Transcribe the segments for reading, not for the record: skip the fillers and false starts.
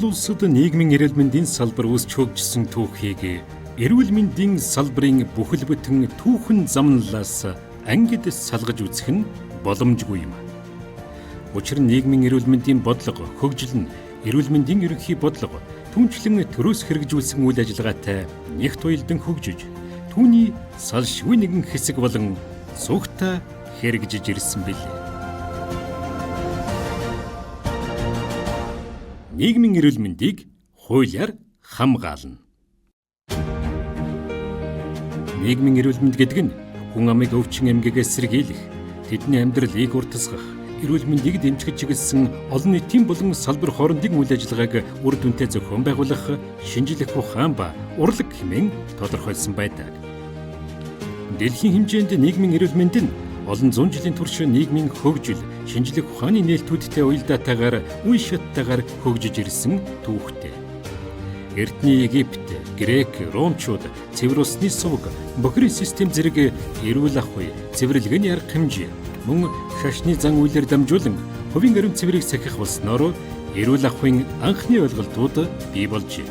Монгол улсад нийгмийн эрүүл мэндийн салбар үүсч хөгжсөн түүхийг эрүүл мэндийн салбарын бүхэл бүтэн түүхэн замналаас ангид салгаж үзэх нь боломжгүй юм. Учир нь нийгмийн эрүүл мэндийн бодлого, хөгжил нь эрүүл мэндийн ерөнхий бодлого, түнчлэн төрөөс хэрэгжүүлсэн үйл ажиллагаатай нэгт уялдан хөгжиж, түүний салшгүй нэгэн хэсэг болон суугтаа хэрэгжиж ирсэн билээ. Нийгмийн эрүүл мэндийг хуулиар хамгаална. Нийгмийн эрүүл мэнд гэдэг нь хүн амыг өвчин эмгэгээс сэргийлэх, тэдний амьдралыг уртасгах, эрүүл мэндийг дэмжих чиглэсэн олон нийтийн болон салбар хоорондын үйл ажиллагааг үр дүнтэй зохион байгуулах, шинжлэх ухаан ба урлаг хэмээн тодорхойлсон байдаг. Дэлхийн хэмжээнд нийгмийн эрүүл мэнд нь олон зуун жилийн турш нийгмийн хөгжил, шинжлэх ухааны нээлтүүдтэй уялдаатайгаар үе шаттайгаар хөгжиж ирсэн түүхтэй. Эртний Египт, Грек, Ромчууд цэвэр усны сувг, бохирын систем зэрэг эрүүл ах уй, цэвэрлэгээний арга хэмжээ, мөн шашны зан үйлээр дамжуулан хувийн ариун цэврийг сахих болсноор эрүүл ах уйн анхны ойлголтууд бий болжээ.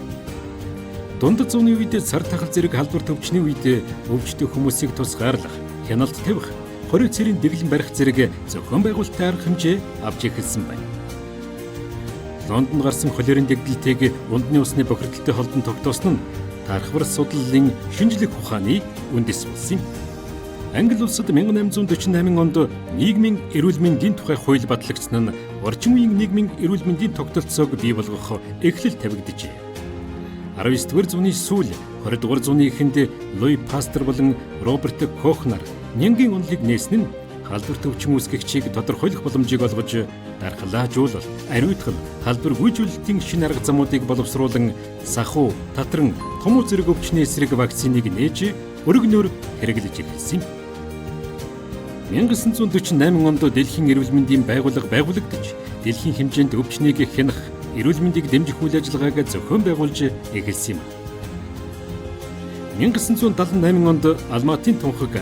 Дундад зууны үед сар тахал зэрэг халдвар төвчний үед өвчтөе хүмүүсийг тусгаарлах, хяналт тавих, хорой цэрийн дэглэн барих зэрэг зохион байгуулалтын арга хэмжээ авч эхэлсэн байна. Лондонд гарсан холерын дэгдэлтэйг ундны усны бохирдолтой холбон тогтоосон нь тархвар судлалын шинжлэх ухааны үндэс болсон юм. Англи улсад 1848 онд нийгмийн эрүүл мэндийн тухай хууль батлагдсан нь орчин үеийн нийгмийн эрүүл мэндийн тогтолцоог бий болгох эхлэл тавигджээ. 19-р зууны сүүл 20-р зууны эхэнд Луи Пастер болон Роберт Кох нар нянгийн онолыг нээсэн нь халдвар төвчин үүсгэгчийг тодорхойлох боломжийг олгож, дархлаажуулалт, ариутгал, халдвар гүйжүүлэлтийн шинэ арга замуудыг боловсруулан сахуу, татран, томуу зэрэг өвчний эсрэг вакциныг нээж өргөнөөр хэрэглэж эхэлсэн юм. 1948 онд Дэлхийн эрүүл мэндийн байгууллага байгуулагдаж, дэлхийн хэмжээнд өвчнийг хянах, эрүүл мэндийг дэмжих үйл ажиллагааг зохион байгуулж эхэлсэн юм. 1978 онд Алматын тунхаг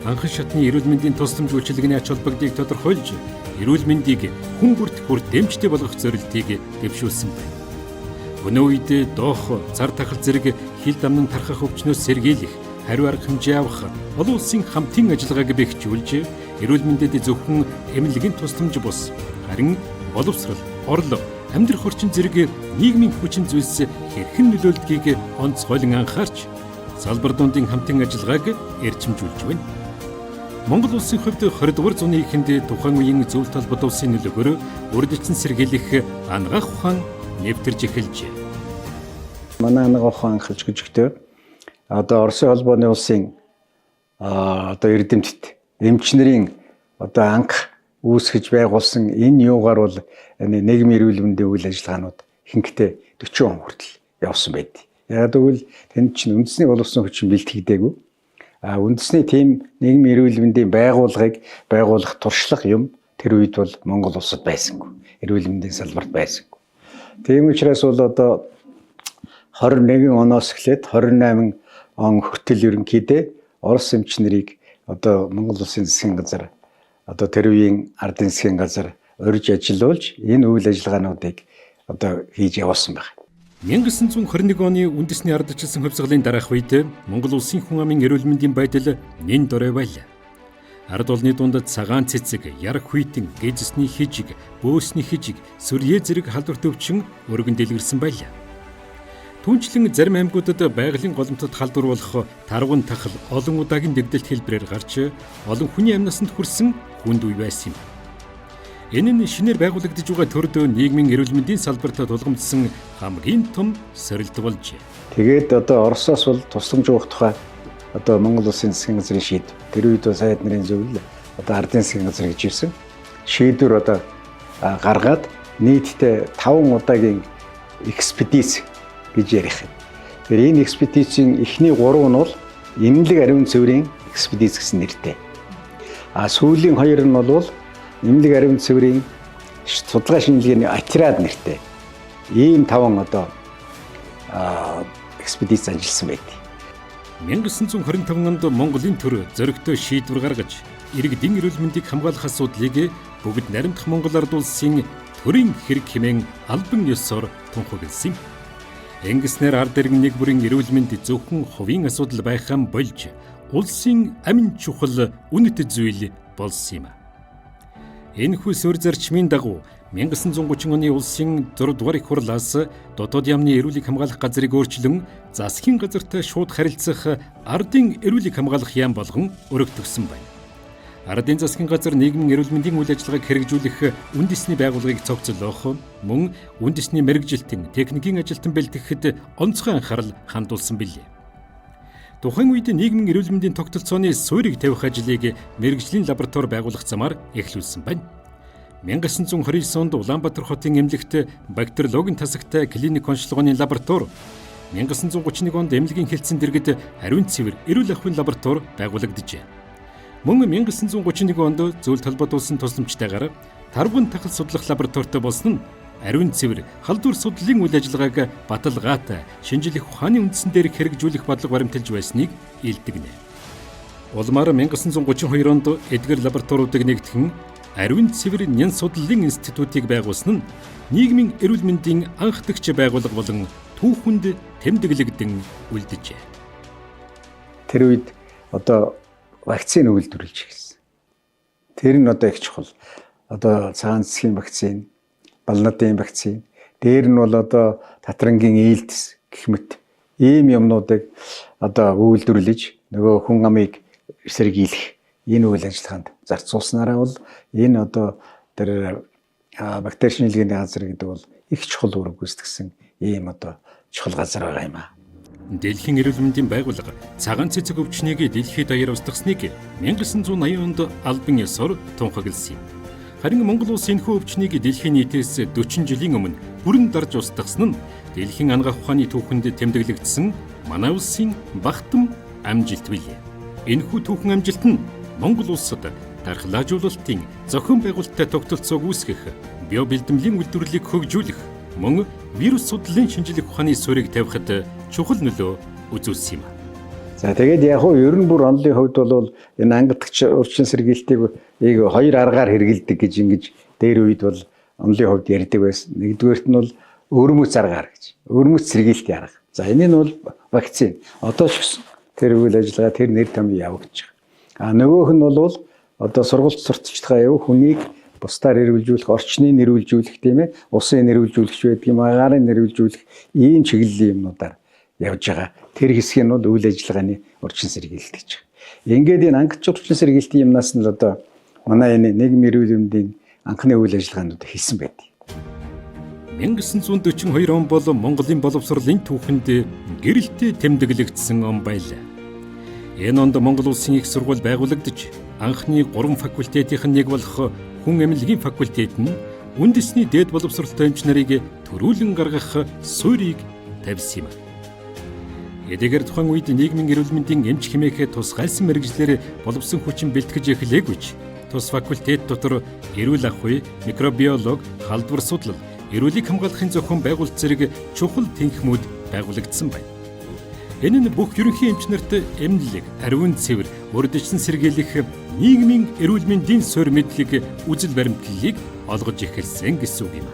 анхан шатны эрүүл мэндийн тусламж үйлчилгээний ач холбогдыг тодорхойлж, эрүүл мэндийг хүн бүрт бүр дэмжтэй болгох зорилтыг дэвшүүлсэн байна. Өнөө үед доох, цар тахал зэрэг хил дамнан тархах өвчнөөс сэргийлэх, хариу арга хэмжээ авах, олон улсын хамтын ажиллагааг бэхжүүлж, эрүүл мэндэд зөвхөн эмнэлгийн тусламж бус, харин боловсрал, орлого, амьдрах орчин зэрэг нийгмийн хүчин зүйлс хэрхэн нөлөөлдгийг онцгойлон анхаарч, салбар дундын хамтын ажиллагааг эрчимжүүлж байна. Монгол улсын хувьд 20-р зууны эхэнд тухайн үеийн зөвлөлт толгойд улсын нөлөөгөөр урьдчилан сэргийлэх ангаах ухаан нэвтэрж эхэлжээ. Манай ангаах ухаан хөгжихдээ Оросын холбооны улсын эрдэмтэд эмчнэрийн анх үүсгэж байгуулсан энэ юугаар бол нийгмийн эрүүл мэндийн үйл ажиллагаанууд ихэнхдээ 40 он хүртэл явсан байдаг. Яг тэгвэл тэнд чинь үндэсний боловсон хүчин бэлтгэдэггүй. Үндэсний тийм нийгмийн эрүүл мэндийн байгууллагыг байгуулах туршлага юм тэр үед бол Монгол улсад байсангүй. Эрүүл мэндийн салбарт байсангүй. Тийм учраас бол 21 оноос эхлээд 28 он хүртэл ерөнхийдөө Орос эмчнэрийг Монгол улсын засгийн газар тэр үеийн ардын засгийн газар урьж ажиллуулж энэ үйл ажиллагаануудыг хийж явуулсан байна. 1921 оны үндэсний ардчилсан хувьсгалын дараах үед Монгол улсын хүн амын эрүүл мэндийн байдал нэн дорой байлаа. Ард олны дунд цагаан цэцэг, ярах хүйтэн, гэжсний хижиг, бөөсний хижиг, сүрье зэрэг халдвар төвчин өргөн дэлгэрсэн байлаа. Түүнчлэн зарим аймагуудад байгалийн голомтод халдвар болох таргун тахал олон удаагийн дэгдэлт хэлбэрээр гарч олон хүний амнасанд хүрсэн хүнд үе байсан юм. Энэ нь шинээр байгуулагдаж байгаа төрд нийгмийн эрүүл мэндийн салбарт тулгамдсан хамгийн том сорилт болжээ. Тэгээд Оросоос бол тусламж өгөх тухай Монгол улсын засгийн газрын шийдвэр. Тэр үед сайд нарын зөвлөл ардын засгийн газар гэж ирсэн. Шийдвэр гаргаад нийтдээ 5 удаагийн экспедиц гэж ярих юм. Тэр энэ экспедицийн эхний 3 нь бол эмнэлэг ариун цэврийн экспедиц гэсэн нэртэй. Сүүлийн 2 нь бол эмнэлэг ариун цэврийн судалгаа шинжилгээний отряд нэртэй. Ийм 5 экспедиц ажилласан байдаг. 1925 онд Монголын төр зөрөгтэй шийдвэр гаргаж, иргэдийн эрүүл мэндийг хамгаалах асуудлыг бүгд наримдах Монгол ард улсын төрийн хэрэг хэмээн албан ёсоор тунхагласан юм. Ингэснээр ард иргэн нэг бүрийн эрүүл мэнд зөвхөн хувийн асуудал байхаа болж улсын амин чухал үнэт зүйл болсон юм. Энэхүү суурь зарчмын дагуу 1930 оны улсын 4 дугаар их хурлаас дотоод яамны эрүүлийг хамгаалах газрыг өөрчлөн засгийн газартай шууд харилцах ардын эрүүлийг хамгаалах яам болгон өргөтгсөн байна. Ардын засгийн газар нийгмийн эрүүл мэндийн үйл ажиллагааг хэрэгжүүлэх үндэсний байгууллагыг цогцлоох, мөн үндэсний мэргэжилтэн, техникийн ажилтан бэлтгэхэд онцгой анхаарал хандуулсан билээ. Тухайн үед нийгмийн эрүүл мэндийн тогтолцооны суурийг тавих ажлыг мэргэжлийн лаборатори байгуулах замаар эхлүүлсэн байна. 1929 онд Улаанбаатар хотын эмнэлэгт бактериологийн тасагтай клиник онцлогооны лаборатори, 1931 онд эмнэлгийн хэлтсэн дэргэд ариун цэвэр эрүүл ахуйн лаборатори байгуулагджээ. Мөн 1931 онд зөвлөлт холбоотуулсан тусламжтайгаар тарван тахал судлах лабораторитой болсон нь ариун цэвэр халдвар судлалын үйл ажиллагааг баталгаатай шинжлэх ухааны үндсэн дээр хэрэгжүүлэх бодлого баримталж байсныг илтгэнэ. Улмаар 1932 онд эдгээр лабораториудыг нэгтгэн ариун цэвэр нян судлалын институтыг байгуулсан нь нийгмийн эрүүл мэндийн анх дагч байгууллага болон түүхэнд тэмдэглэгдэн үлджээ. Тэр үед одоо вакцины үйлдвэрлэж эхэлсэн. Тэр нь одоо их чухал. Одоо цагаан цэцгийн вакцин, балнадын вакцин, дээр нь бол одоо татрангийн ээлдэс гэх мэт ийм юмнуудыг одоо үйлдвэрлэж нөгөө хүн амыг сэргийлэх энэ үйл ажиллагаанд зарцуулснараа бол энэ одоо тэр бактери шинжилгээний газар гэдэг бол их чухал үүрэг гүйцэтгэсэн ийм одоо чухал газар байгаа юм аа. Дэлхийн эрүүл мэндийн байгууллага цагаан цэцэг өвчнийг дэлхийд даяар устгасныг 1980 онд албан ёсоор тунхагласан юм. Харин Монгол улс энэхүү өвчнийг дэлхийн нийтээс 40 жилийн өмнө бүрэн дарж устгасан нь дэлхийн анагаах ухааны түүхэнд тэмдэглэгдсэн манай улсын багтам амжилт билээ. Энэхүү түүхэн амжилт нь Монгол улсад дархлаажуулалтын зохион байгуулалттай тогтолцоог үүсгэх, био бэлтгэмлийн үйлдвэрлэлийг хөгжүүлэх, мөн вирус судлалын шинжлэх ухааны суурийг тавихад чухал нөлөө үзүүлсэн юм. За тэгээд яг хөө ер нь бүр онлын хувьд бол энэ ангидагч урчин сэргийлтийг хоёр аргаар хэрэгэлдэг гэж ингэж дээр үед бол онлын хувьд ярьдаг байсан. Нэгдүгээрт нь бол өрмөц аргаар гэж. Өрмөц сэргийлтийн арга. За энэ нь бол вакцин. Одоо ч гэсэн тэр үйл ажиллагаа тэр нэр томьёо явагдаж байгаа. А нөгөөх нь бол одоо сургуульд сурталчилгаа явуу хүнийг бусдаар нэрвэлжүүлэх, орчныг нэрвэлжүүлэх тийм ээ, усын нэрвэлжүүлэгч байдаг юм, агарын нэрвэлжүүлэх ийм чиглэлийн юмнуудаар явж байгаа. Тэр хэсэг нь бол үйл ажиллагааны урчин сэргийлэлт гэж. Ингээд энэ ангидч урчин сэргийлтийн юмнаас нь одоо манай энэ нийгмийн эрүүл мэндийн анхны үйл ажиллагаанууд хийсэн байдаг. 1942 он бол Монголын боловсролын түүхэнд гэрэлтэй тэмдэглэгдсэн он байлаа. Энэ онд Монгол улсын их сургууль байгуулагдаж анхны 3 факультетийн нэг болох хүн эмнэлгийн факультет нь үндэсний дээд боловсролтой эмч нарыг төрүүлэн гаргах суурийг тавьсан юм. Эдгээр тухайн үед нийгмийн эрүүл мэндийн эмч хэмээх тусгайлсан мэргэжлэр боловсон хүчин бэлтгэж эхлээгүйч тус факультет дотор эрүүл ахуй, микробиолог, халдвар судлал, эрүүлийг хамгаалахын зохион байгуулалт зэрэг чухал тэнхимүүд байгуулагдсан байна. Энэ нь бүх ерөнхий эмч нарт эмнэлэг, ариун цэвэр, урьдчилан сэргийлэх нийгмийн эрүүл мэндийн суурь мэдлэг үзэл баримтлалыг олгож эхэлсэн гэсэн үг юм.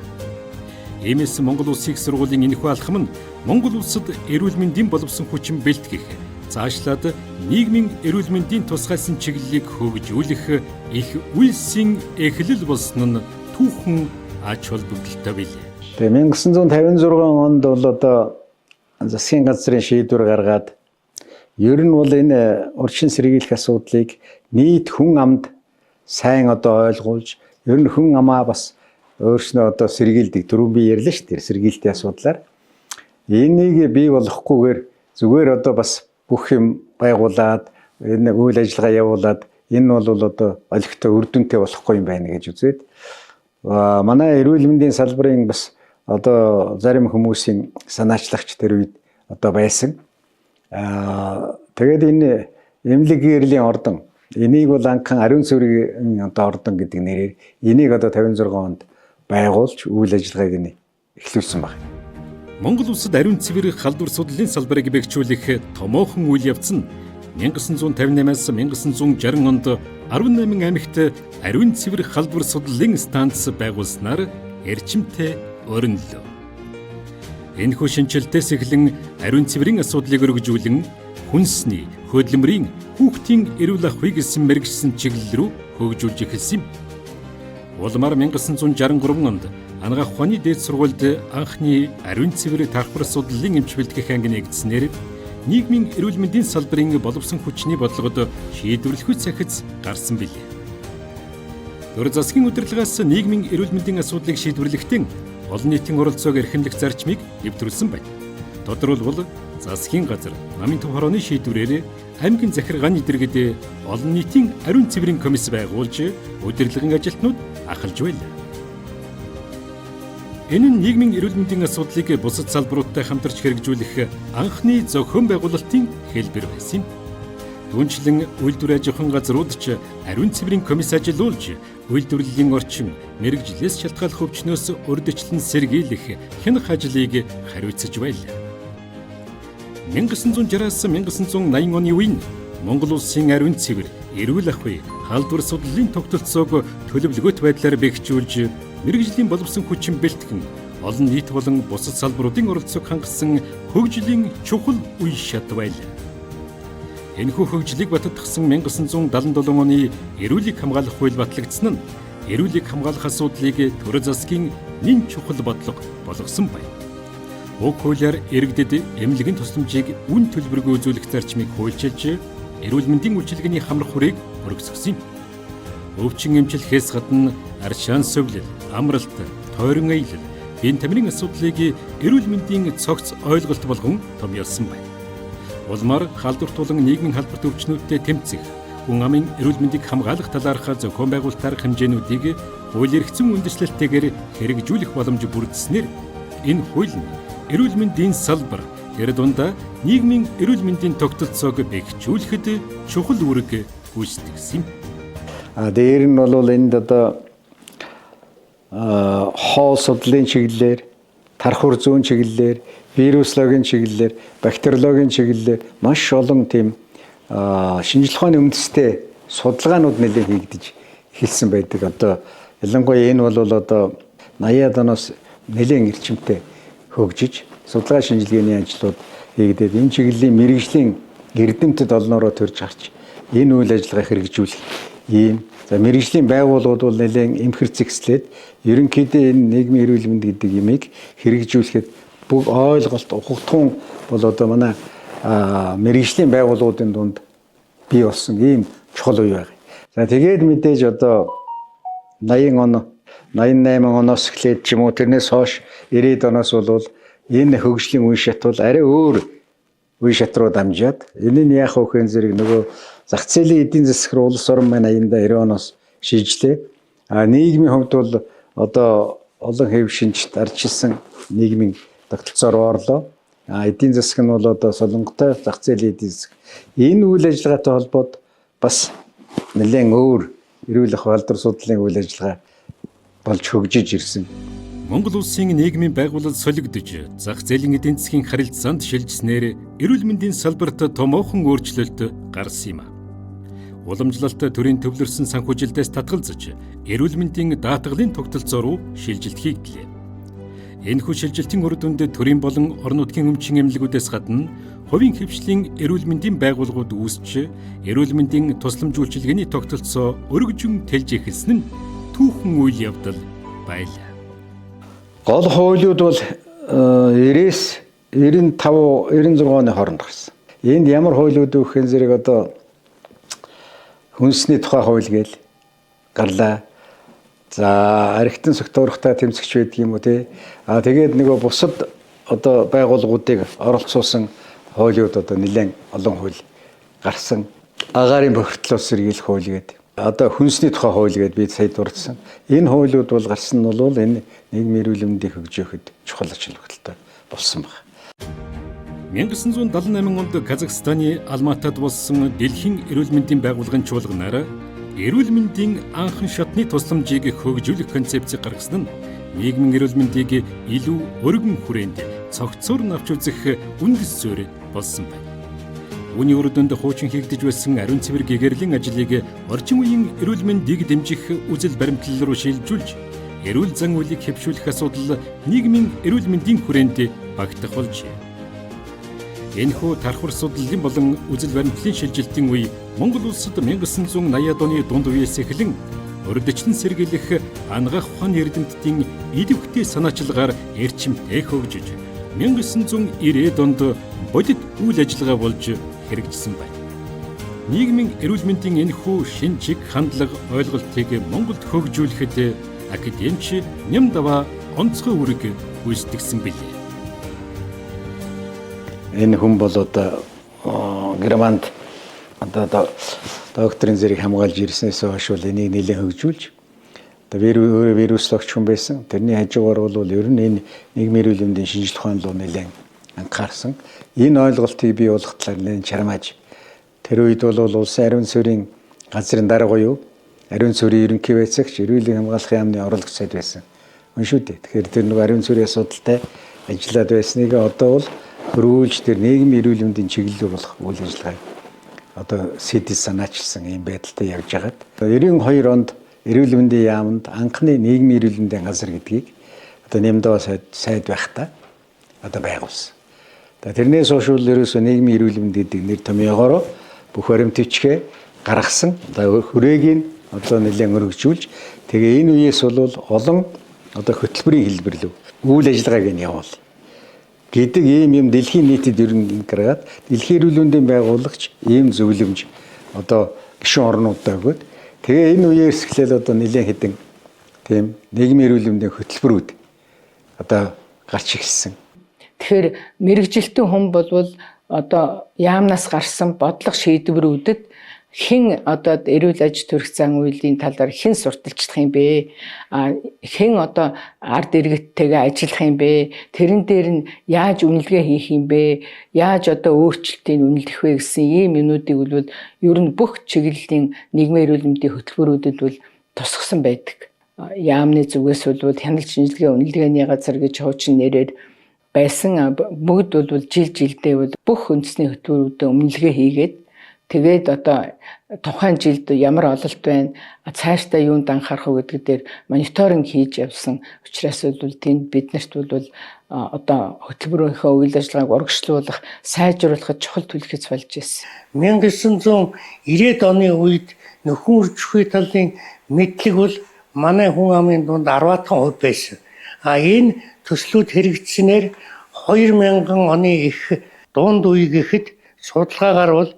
Иймээс Монгол Улсын их сургуулийн энэхүү алхам нь Монгол улсад эрүүл мэндийн боловсон хүчин бэлтгэх, цаашлаад нийгмийн эрүүл мэндийн тусгайлсан чиглэлийг хөгжүүлэх их үйлсийн эхлэл болсон нь түүхэн ач холбогдолтой билээ. Тэгээ 1956 онд бол одоо засгийн газрын шийдвэр гаргаад ер нь бол энэ урчин сэргийлэх асуудлыг нийт хүн амд сайн одоо ойлгуулж ер нь хүн амаа бас өөрснөө одоо сэргийлдэг. Түрүү би ярьлаа шүү дээ сэргийлтийн асуудлаар. Энийг бий болохгүйгээр зүгээр одоо бас бүх юм байгуулад энэ үйл ажиллагаа явуулаад энэ бол одоо олигтой үр дүнтэй болохгүй юм байна гэж үзээд манай эрүүл мэндийн салбарын бас одоо зарим хүмүүсийн санаачлагч тэр үед одоо байсан. Тэгээд энэ эмнэлэг гэрлийн ордон энийг бол анхан ариун цэврийн одоо ордон гэдэг нэрээр энийг одоо 56 онд байгуулж үйл ажиллагааг нь эхлүүлсэн байна. Монгол улсад ариун цэвэр халдвар судлалын салбарыг бэхжүүлэх томоохон үйл явц нь 1958-аас 1960 онд 18 аймагт ариун цэвэр халдвар судлалын станц байгуулснаар эрчимтэй өрнөлөө. Энэхүү шинжилтээс эхлэн ариун цэврийн асуудлыг өргөжүүлэн хүнсний, хөдөлмөрийн, хүүхдийн эрүүл ахуйг гэсэн мэргэжсэн чиглэл рүү хөгжүүлж эхэлсэн юм. Улмаар 1963 онд анагаах ухааны дээд сургуульд анхны ариун цэвэр тархвар судлалын эмч бэлтгэх анги нэгдснээр нийгмийн эрүүл мэндийн салбарын боловсон хүчний бодлогод шийдвэрлэхүйц захиц гарсан билээ. Төр засгийн удирдлагаас нийгмийн эрүүл мэндийн асуудлыг шийдвэрлэхдээ олон нийтийн оролцоог эрхэмлэх зарчмыг нэвтрүүлсэн байна. Тодорхойлбол засгийн газар намын төв хорооны шийдвэрээр аймгийн захиргааны дэргэд олон нийтийн ариун цэврийн комисс байгуулж удирдлагын ажилтнууд ахалж байлаа. Энэ нь нийгмийн эрүүл мэндийн асуудлыг бусад салбаруудтай хамтарч хэрэгжүүлэх анхны зохион байгуулалтын хэлбэр байсан юм. Түүнчлэн үйлдвэр аж ахуйн газрууд ч ариун цэврийн комисс ажилуулж, үйлдвэрлэлийн орчин, мэргэжлээс шалтгааллах өвчнөөс урьдчилан сэргийлэх хянах ажлыг хариуцаж байлаа. 1960-аас 1980 оны үеийн Монгол улсын ариун цэвэр, эрүүл ахуй, халдвар судлалын тогтолцоог төлөвлөгөөт байдлаар бэхжүүлж, мэргэжлийн боловсон хүчин бэлтгэн, олон нийт болон бусад салбаруудын оролцоог хангасан хөгжлийн чухал үе шат байлаа. Энэхүү хөгжлийг баттгсан 1977 оны эрүүлийг хамгаалах хууль батлагдсан нь эрүүлийг хамгаалах асуудлыг төр засгийн нэн чухал бодлого болгосон байна. Уг хуулиар иргэдэд эмнэлгийн тусламжийг үн төлбөргүй үзүүлэх зарчмыг хуульчилж, эрүүл мэндийн үйлчилгээний хамрах хүрийг өргөсгсөн юм. Өвчин эмчлэхээс гадна аршаан сувлал, амралт, тойрон аялал, биеийн тамирын асуудлыг эрүүл мэндийн цогц ойлголт болгон томьёолсон байна. Улмаар халдварт болон нийгмийн халдварт өвчнүүдтэй тэмцэх, хүн амын эрүүл мэндийг хамгаалах талаарх зохион байгуулалт арга хэмжээнүүдийг хууль эрхцэн үндэслэлтэйгээр хэрэгжүүлэх боломж бүрдсэнээр энэ хууль нь эрүүл мэндийн салбар, тэр дундаа нийгмийн эрүүл мэндийн тогтолцоог бэхжүүлэхэд чухал үүрэг гүйцэтгэсэн юм. Дээр нь бол энд одоо хоол судлалын чиглэлээр, тархвар зүүн чиглэлээр, вируслогийн чиглэлээр, бактериологийн чиглэлээр маш олон тийм шинжилгээ ухааны үндэстэй судалгаанууд нэлээд хийгдэж эхэлсэн байдаг. Одоо ялангуяа энэ бол одоо 80-аад оноос нэлээд эрчимтэй хөгжиж судалгаа шинжилгээний ажлууд хийгдээд энэ чиглэлийн мэргэжлийн эрдэмтэд олноороо төрж гарч энэ үйл ажиллагаа хэрэгжүүлэх ийм мэргэжлийн байгууллагууд бол нэлээд эмхэр зэгслээд ерөнхийдөө энэ нийгмийн эрүүл мэнд гэдэг юмыг хэрэгжүүлэхэд бүх ойлголт ухагтхан бол одоо манай мэргэжлийн байгууллагуудын дунд бий болсон ийм чухал үе байна. За тэгээд мэдээж одоо 80 он 88 оноос эхлээд ч юм уу тэрнээс хойш 90-ад оноос бол энэ хөгжлийн үе шат бол арай өөр үе шат руу дамжаад энэ нь яах вэ гэхээр зэрэг нөгөө зах зээлийн эдийн засаг руу улс орон маань 80-д 90 оноос шийджлээ. Нийгмийн хувьд бол одоо олон хэв шинжт арчилсан нийгмийн тогтолцоор орлоо. Эдийн засаг нь бол одоо солонготой зах зээлийн эдийн засаг. Энэ үйл ажиллагаатай холбоод бас нэлээд өөр эрүүл ахуй халдвар судлалын үйл ажиллагаа болж хөгжиж ирсэн. Монгол улсын нийгмийн байгууллага солигдож, зах зээлийн эдийн засгийн харилцаанд шилжснээр эрүүл мэндийн салбарт томоохон өөрчлөлт гарсан юм. Уламжлалт төрийн төвлөрсөн санхүүжилтээс татгалзаж, эрүүл мэндийн даатгалын тогтолцоо руу шилжилт хийгдлээ. Энэхүү шилжилтийн үр дүнд төрийн болон орон нутгийн өмчин эмнэлгүүдээс гадна хувийн хвшлийн эрүүл мэндийн байгууллагууд үүсч, эрүүл мэндийн тусламж үйлчилгээний тогтолцоо өргөжин тэлж эхэлсэн нь түүхэн үйл явдал байлаа. Гол хуулиуд бол 90-с 95, 96 оны хооронд гарсан. Энд ямар хуулиуд вэ гэхээр зэрэг одоо хүнсний тухай хууль гээл гарлаа. За архитын согтуурхтай тэмцэгч байдаг юм уу те. Тэгээд нөгөө бусад одоо байгууллагуудыг оролцуулсан хуулиуд одоо нэлээд олон хууль гарсан. Агаарын бохирдлоос сэргийлэх хууль гэдэг. Одоо хүнсний тухай хууль гэдэг бид сая дурдсан. Энэ хуулиуд бол гарсан нь бол энэ нийгмийн эрүүл мэндийг хөгжөөхөд чухал ач холбогдолтой болсон байна. 1978 онд Казахстаны Алматад болсон дэлхийн эрүүл мэндийн байгууллагын чуулганаар эрүүл мэндийн анхан шатны тусламжийг хөгжүүлэх концепцийг гаргасан нь нийгмийн эрүүл мэндийг илүү өргөн хүрээнд цогцоор авч үзэх үндэс суурь болсон байна. Үүний үр дүнд хуучин хийгдэж байсан ариун цэвэр гэгэрлийн ажлыг орчин үеийн эрүүл мэндийг дэмжих үзэл баримтлал руу шилжүүлж, эрүүл зан үйлийг хэвшүүлэх асуудал нийгмийн эрүүл мэндийн хүрээнд багтах болжээ. Энэхүү тархвар судлалын болон үзэл баримтлалын шилжилтийн үе Монгол улсад 1980-ад оны дунд үеэс эхлэн урьдчилан сэргийлэх анагаах ухааны эрдэмтдийн идэвхтэй санаачилгаар эрчимтэй хөгжиж 1990-ад онд бодит үйл ажиллагаа болж хэрэгжсэн байна. Нийгмийн эрүүл мэндийн энэхүү шин чиг хандлага ойлголтыг Монголд хөгжүүлэхэд академич Нямдава онцгой үүрэг гүйцэтгэсэн билээ. Энэ хүн бол одоо Германд одоо докторийн зэрэг хамгаалж ирснээс хойш бол энийг нэлээд хөгжүүлж одоо вируслогч хүн байсан. Тэрний хажуугаар бол ер нь энэ нийгмийн эрүүл мэндийн шинжилгээ ухаан руу нэлээд анхаарсан. Энэ ойлголтыг бий болгох талаар нэлээд чармааж тэр үед бол улсын ариун суурийн газрын дарга буюу ариун суурийн ерөнхий байцаагч эрүүлийн хамгаалахын яамны орлогч сайд байсан. Үнэн шүү дээ. Тэгэхээр тэр нэг ариун суурийн асуудалтай ажиллаад байсныг одоо бол хөрвүүлж тэр нийгмийн эрүүл мэндийн чиглэлээр болох үйл ажиллагааг одоо сэтэл санаачилсан юм байдалтай явж байгаад 92 онд эрүүл мэндийн яамд анхны нийгмийн эрүүл мэндийн газар гэдгийг одоо Нямдава сайд байхдаа одоо байгуулсан. Тэрнээс хойш бол ерөөсөө нийгмийн эрүүл мэнд гэдэг нэр томьёогоор бүх баримтчгээ гаргасан. Одоо хүрээгийг одоо нэлээд өргөжүүлж тэгээ энэ үеэс бол олон одоо хөтөлбөрийн хэлбэрлэв үйл ажиллагааг нь явуул гэдэг ийм дэлхийн нийтэд ер нь гаргаад дэлхийн эрүүл мэндийн байгуулагч ийм зөвлөмж одоо гишүүн орнуудаа өгөөд тэгээ энэ үеэс эхлээл одоо нэлээд хэдэн тийм нийгмийн эрүүл мэндийн хөтөлбөрүүд одоо гарч ирсэн. Тэгэхээр мэрэгжилтэн хүн болвол одоо яамнаас гарсан бодлого шийдвэрүүдэд хэн одоо эрүүл аж төрх зан үйлийн талаар хэн сурталчлах юм бэ? Хэн одоо ард иргэдтэйгээ ажиллах юм бэ? Тэрэн дээр нь яаж үнэлгээ хийх юм бэ? Яаж одоо өөрчлөлтийг үнэлэх вэ гэсэн ийм юмнуудыг бол ер нь бүх чиглэлийн нийгмийн эрүүл мэндийн хөтөлбөрүүдэд бол тусгасан байдаг. Яамны зүгээс бол хяналт шинжилгээ үнэлгээний газар гэж хуучин нэрээр байсан бүгд бол жил жилдээ бол бүх үндэсний хөтөлбөрүүдэд үнэлгээ хийгээд тэгээд одоо тухайн жилд ямар ололт байна, цаашдаа юунд анхаарах вэ гэдэг дээр мониторинг хийж явсан учраас бол тэнд биднэрт бол одоо хөтөлбөрийнхөө үйл ажиллагааг урагшлуулах, сайжруулахад чухал түлхэж болж байсан. 1990-ад оны үед нөхөн үржихгүй талын мэдлэг бол манай хүн амын дунд 10% байсан. Энэ төслүүд хэрэгжснээр 2000 оны их дунд үе гэхэд судалгаагаар бол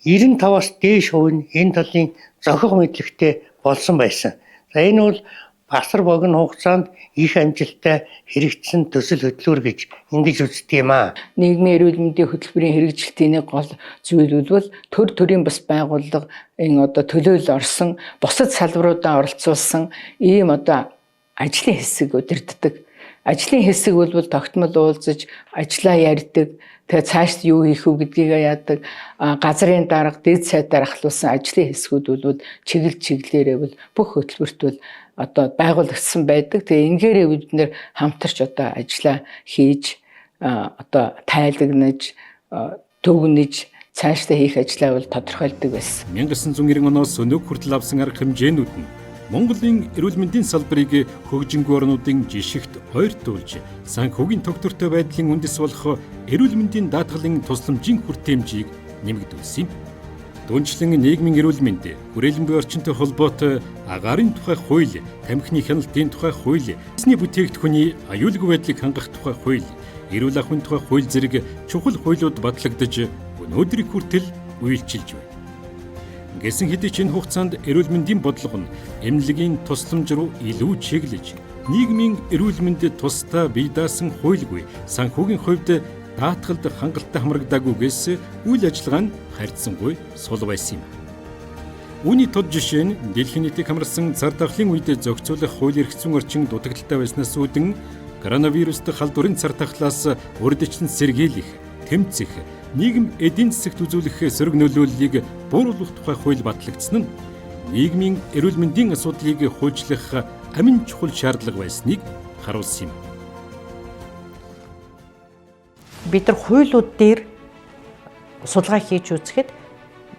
95-аас дээш хувь нь энэ талын зохих мэдлэгтэй болсон байсан. Энэ бол асар богино хугацаанд их амжилттай хэрэгжсэн төсөл хөтөлбөр гэж ингэж үздэг юм аа. Нийгмийн эрүүл мэндийн хөтөлбөрийн хэрэгжилтийн гол зүйлүүд бол төр төрийн бас байгууллага энэ одоо төлөөлөл орсон, бусад салбаруудаа оролцуулсан ийм одоо ажлын хэсэг удирддаг. Ажлын хэсэг бол тогтмол уулзаж ажиллаа ярьдаг. Тэгээ цаашд юу хийх вэ гэдгийг яадаг. Газрын дарга, дэд сайдаар ахлуулсан ажлын хэсгүүд бол чиглэлээрээ бол бүх хөтөлбөрт бол одоо байгуулагдсан байдаг. Тэгээ ингээрээ бид нэр хамтарч одоо ажиллаа хийж одоо тайлагнаж, төгнөж цаашдаа хийх ажлаа бол тодорхойлдог байсан. 1990 оноос өнөөг хүртэл авсан арга хэмжээнүүд нь Монголын эрүүл мэндийн салбарыг хөгжингүй орнуудын жишгт ойртуулж, санхүүгийн тогтвортой байдлын үндэс болох эрүүл мэндийн даатгалын тусламжийн хүртээмжийг нэмэгдүүлсэн юм. Дундчлан нийгмийн эрүүл мэнд, хүрээлэн буй орчинтой холбоотой агаарын тухай хууль, тамхины хяналтын тухай хууль, эсний бүтээгдэхүүний аюулгүй байдлыг хангах тухай хууль, эрүүл ахуйн тухай хууль зэрэг чухал хуулиуд батлагдаж өнөөдрийг хүртэл үйлчилж байна. Гэсэн хэдий ч энэ хугацаанд эрүүл мэндийн бодлого нь эмнэлгийн тусламж руу илүү чиглэж, нийгмийн эрүүл мэндэд тусдаа бие даасан хуульгүй санхүүгийн хувьд даатгалд хангалттай хамрагдаагүйгээс үйл ажиллагаа нь харьцангуй сул байсан юм. Үүний тод жишээ нь дэлхийн нийтийг хамарсан цар тахлын үед зохицуулах хууль эрх зүйн орчин дутагдaltaй байснаас үүдэн коронавирустай халдварын цар тахлаас урьдчилан сэргийлэх, тэмцэх, нийгэм эдийн засагт үзүүлэх сөрөг нөлөөллийг бууруулах тухай хууль батлагдсан нь нийгмийн эрүүл мэндийн асуудлыг хуульчлах амин чухал шаардлага байсныг харуулсан юм. Бид нар хуулиуд дээр судалгаа хийж үзэхэд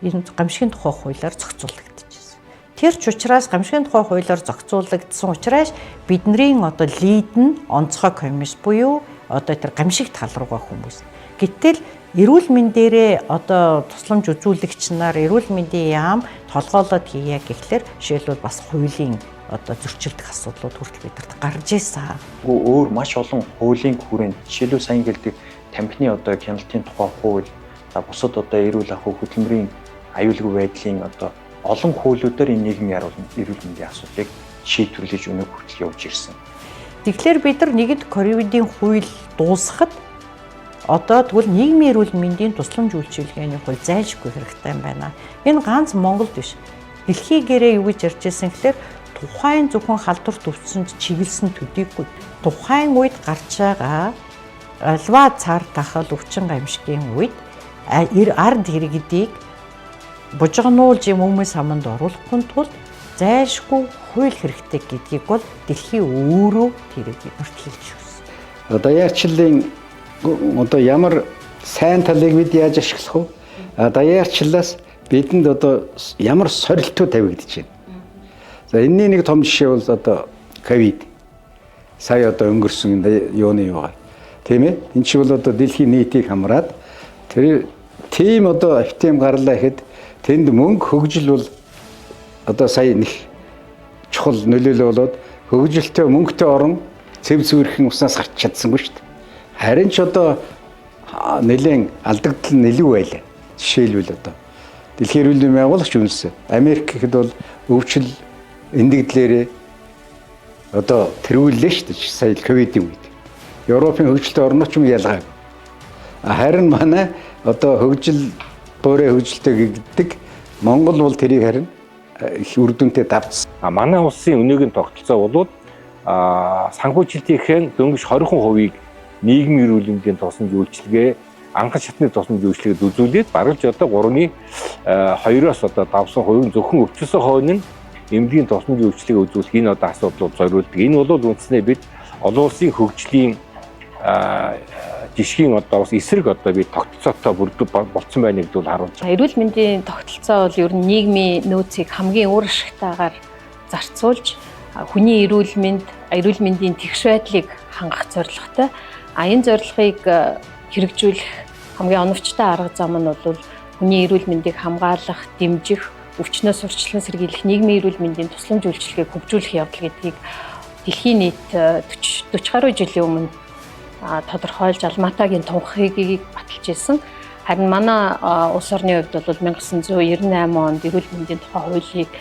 энэ гамшигын тухай хуулиар зохицуулагдчихсэн. Тэр ч учраас гамшигын тухай хуулиар зохицуулагдсан учраас бидний одоо лид нь онцгой комисс буюу одоо тэр гамшиг тал руугаа хүмүүс. Гэтэл эрүүл мэндээрээ одоо тусламж үзүүлэгч нар эрүүл мэндийн яам толгоолоод хийя гэхлээр жишээлбэл бас хуулийн одоо зөрчилдөх асуудлууд хүртэл бидэрт гарч ирсэн. Өөр маш олон хуулийн хүрээнд жишээлбэл сайн гэлдэг тамхины одоо хяналтын тухай хууль, за бусад одоо эрүүл ахуй хөтөлмөрийн аюулгүй байдлын одоо олон хуулиудаар энэ нийгмийн эрүүл мэндийн асуудлыг шийдвэрлэж өнөг хүртэл явж ирсэн. Тэгэхээр бид нар нэгд ковидын хууль дуусахад одоо тэгвэл нийгмийн эрүүл мэндийн тусламж үйлчилгээний хууль зайлшгүй хэрэгтэй юм байна. Энэ ганц Монголд биш. Дэлхий гэрээ юу гэж ярьж ирсэн гэхээр тухайн зөвхөн халдварт өвчсөнд чиглэсэн төдийгүй тухайн үед гарч байгаа альва цаар тахал өвчин гамшигын үед ард иргэдийг бужигнуулж юм хүмүүс хаманд оруулахгүй тулд зайлшгүй хууль хэрэгтэй гэдгийг бол дэлхий өөрөө тэрийг мөртлөж өгсөн. Одоо яарчлалын одоо ямар сайн талыг бид яаж ашиглах вэ? Даяарчлалаас бидэнд одоо ямар сорилтууд тавигдаж байна. За энэний нэг том жишээ бол одоо ковид. Сая одоо өнгөрсөн юуны юугаар. Тийм ээ? Энд чинь бол одоо дэлхийн нийтийг хамраад тэр тийм одоо эпидеми гарлаа гэхэд тэнд мөнгө хөгжил бол одоо сая нэг чухал нөлөөлөл болоод хөгжилтэй мөнгөтэй орон цэв зүрхэн уснаас гарч чадсангүй шүү дээ. Харин ч одоо нэлээд алдагдал нь илүү байлаа. Жишээлбэл одоо Дэлхийн эрүүл мэндийн байгуулагч үнэлсэн. Америк гэхэд бол өвчл эндэгдлэрээ одоо тэргүүллээ шүү дээ. Сая ковидын үед. Европын хөгжилтэй орнууд ч юм ялгаагүй. Харин манай одоо хөгжил буурай хөгжилтэй гэгддэг Монгол бол тэрийг харин их үр дүнтэй давцсан. Манай улсын өнөөгийн тогтолцоо бол санхүүжилтийн дөнгөж 20% нийгмийн эрүүл мэндийн тусламж үйлчилгээ, анхан шатны тусламж үйлчилгээд үзүүлээд бараг л одоо 3-2-оос одоо давсан хувийн зөвхөн өвчсөн хойно эмнэлгийн тусламж үйлчилгээ үзүүлэх энэ одоо асуудлууд зориулдаг. Энэ бол үндснээ бид олон улсын хөгжлийн жишгийн одоо бас эсрэг одоо би тогтолцоотой болцсон байна гэдгийг бол харуулж байгаа. Эрүүл мэндийн тогтолцоо бол ер нь нийгмийн нөөцийг хамгийн үр ашигтайгаар зарцуулж хүний эрүүл мэндийн тэгш байдлыг хангах зорилготой. Энэ зорилгыг хэрэгжүүлэх хамгийн оновчтой арга зам нь бол хүний эрүүл мэндийг хамгаалах, дэмжих, өвчнөөс урьдчилан сэргийлэх нийгмийн эрүүл мэндийн тусламж үйлчилгээг хөгжүүлэх явдал гэдгийг дэлхийн нийт 40 гаруй жилийн өмнө тодорхойлж Алматагийн тунхагийг баталж ирсэн. Харин манай улс орны хувьд бол 1998 онд эрүүл мэндийн тухай хуулийг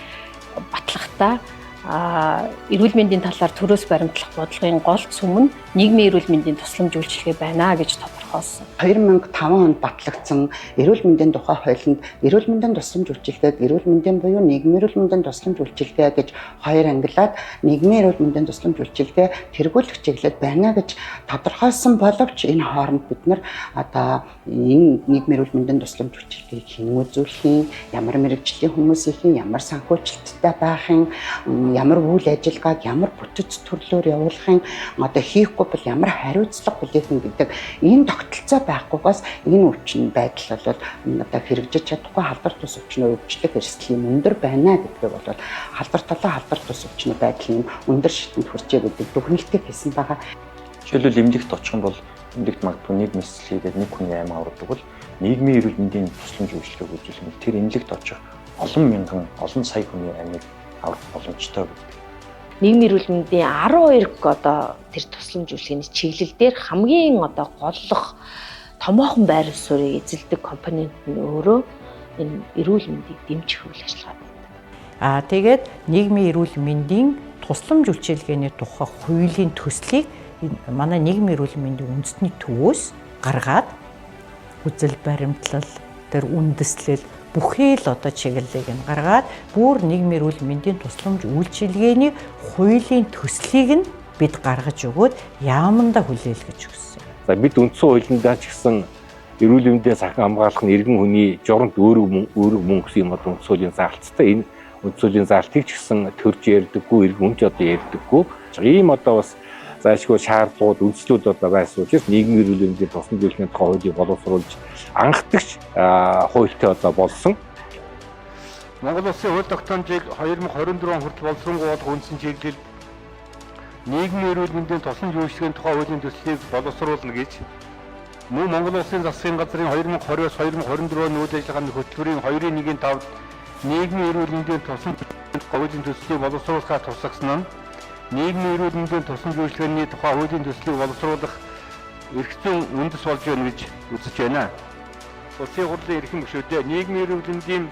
батлахдаа эрүүл мэндийн талаар төрөөс баримтлах бодлогын гол цөм нь нийгмийн эрүүл мэндийн тусламж үйлчилгээ байна гэж тодорхойлсон. 2005 онд батлагдсан эрүүл мэндийн тухай хуулинд эрүүл мэндийн тусламж үйлчилгээг эрүүл мэндийн буюу нийгмийн эрүүл мэндийн тусламж үйлчилгээ гэж хоёр ангилаад нийгмийн эрүүл мэндийн тусламж үйлчилгээ тэргүүлэх чиглэлд байна гэж тодорхойлсон боловч энэ хооронд бид нар одоо энэ нийгмийн эрүүл мэндийн тусламж үйлчилгээг хэн үзүүлэх, ямар мэрэгжлийн хүмүүс их, ямар санхүүжилттэй байх юм, ямар үйл ажиллагааг ямар бүтэц төрлөөр явуулахын одоо хийхгүй бол ямар хариуцлага бүлээх гэдэг энэ тогтолцоо байхгүйгээс энэ өвчин байдал бол одоо хэрэгжиж чадахгүй халдвар тус өвчнөө өвчлөх эрсдлийн өндөр байна гэдгийг бол халдвар тус өвчнөө байдлын өндөр шидэнд хүрчээ гэдэг дүгнэлтийг хийсэн байгаа. Жишээлбэл эмнэлэгт очих юм бол эмнэлэгт магадгүй нэг мэсэл хийгээд нэг хүний аймаа авардаг бол нийгмийн эрүүл мэндийн тусламж үйлчилгээг үзүүлэх нь тэр эмнэлэгт очих олон мянган, олон сая хүний аймыг авах боломжтой гэдэг. Нийгмийн эрүүл мэндийн 12 одоо тэр тусламж үйлчилгээний чиглэл дээр хамгийн одоо голлох томоохон байр суурийг эзэлдэг компонент нь өөрөө энэ эрүүл мэндийг дэмжих үйл ажиллагаа байна. Тэгээд нийгмийн эрүүл мэндийн тусламж үйлчилгээний тухай хуулийн төслийг манай нийгмийн эрүүл мэндийн үндэсний төвөөс гаргаад үзэл баримтлал, тэр үндэслэл бүхий л одоо чиглэлийг нь гаргаад бүр нийгмийн эрүүл мэндийн тусламж үйлчилгээний хуулийн төслийг нь бид гаргаж өгөөд яамандаа хүлээлгэж өгсөн. За бид үндсэн хуулиндаа ч гэсэн эрүүл мэндийн сахин хамгаалах нь иргэн хүний журамт өөрөө мөнгө гэсэн юм одоо үндсэн хуулийн заалттай. Энэ үндсэн хуулийн заалтыг ч гэсэн төрж ярьдаггүй, иргэн хүн ч одоо ярьдаггүй. Ийм одоо бас зайлшгүй шаардлагууд, үндслүүд одоо байсан учраас нийгмийн эрүүл мэндийн тусламж үйлчилгээний тухай хуулийг боловсруулж анхдагч хуультай одоо болсон. Монгол Улсын хууль тогтоомжийг 2024 он хүртэл боловсронгуй үндсэн чиглэлд нийгмийн эрүүл мэндийн тусламж үйлчилгээний тухай хуулийн төслийг боловсруулна гэж мөн Монгол Улсын засгийн газрын 2020-оос 2024 оны үйл ажиллагааны хөтөлбөрийн 2.1-5-д нийгмийн эрүүл мэндийн тусламж хуулийн төслийг боловсруулахаар тусгасан нь нийгмийн эрүүл мэндийн тусламж үйлчилгээний тухай хуулийн төслийг боловсруулах эрх зүйн үндэс болж байна гэж үзэж байна. Улсын хурлын эрхэм гишүүдээ нийгмийн эрүүл мэндийн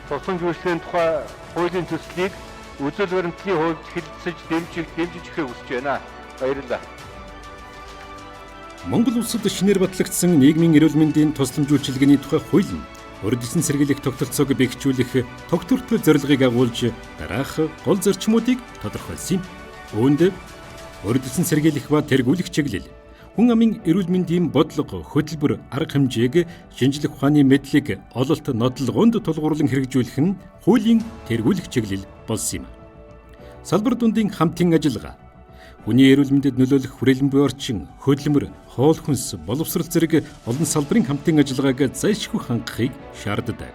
тусламж үйлчилгээний тухай хуулийн төслийг үзэл баримтлалын хувьд хэлэлцэж дэмжиж өгөхийг хүсэж байна. Баярлалаа. Монгол улсад шинээр батлагдсан нийгмийн эрүүл мэндийн тусламж үйлчилгээний тухай хууль нь урд эсн сэргийлэх тогтолцоог бэхжүүлэх тогтвортой зорилгыг агуулж дараах гол зарчмуудыг тодорхойлсон юм. Үүнд урд эсн сэргийлэх ба тэргүүлэх чиглэл, хүн амын эрүүл мэндийн бодлого, хөтөлбөр, арга хэмжээг шинжлэх ухааны мэдлэг, ололт, нотлогоонд тулгуурлан хэрэгжүүлэх нь хуулийн тэргүүлэх чиглэл болсон юм. Салбар дундын хамтын ажиллагаа, хүний эрүүл мэндэд нөлөөлөх хүрээлэн буй орчин, хөдөлмөр, хоол хүнс, боловсрол зэрэг олон салбарын хамтын ажиллагааг зайлшгүй хангахыг шаарддаг.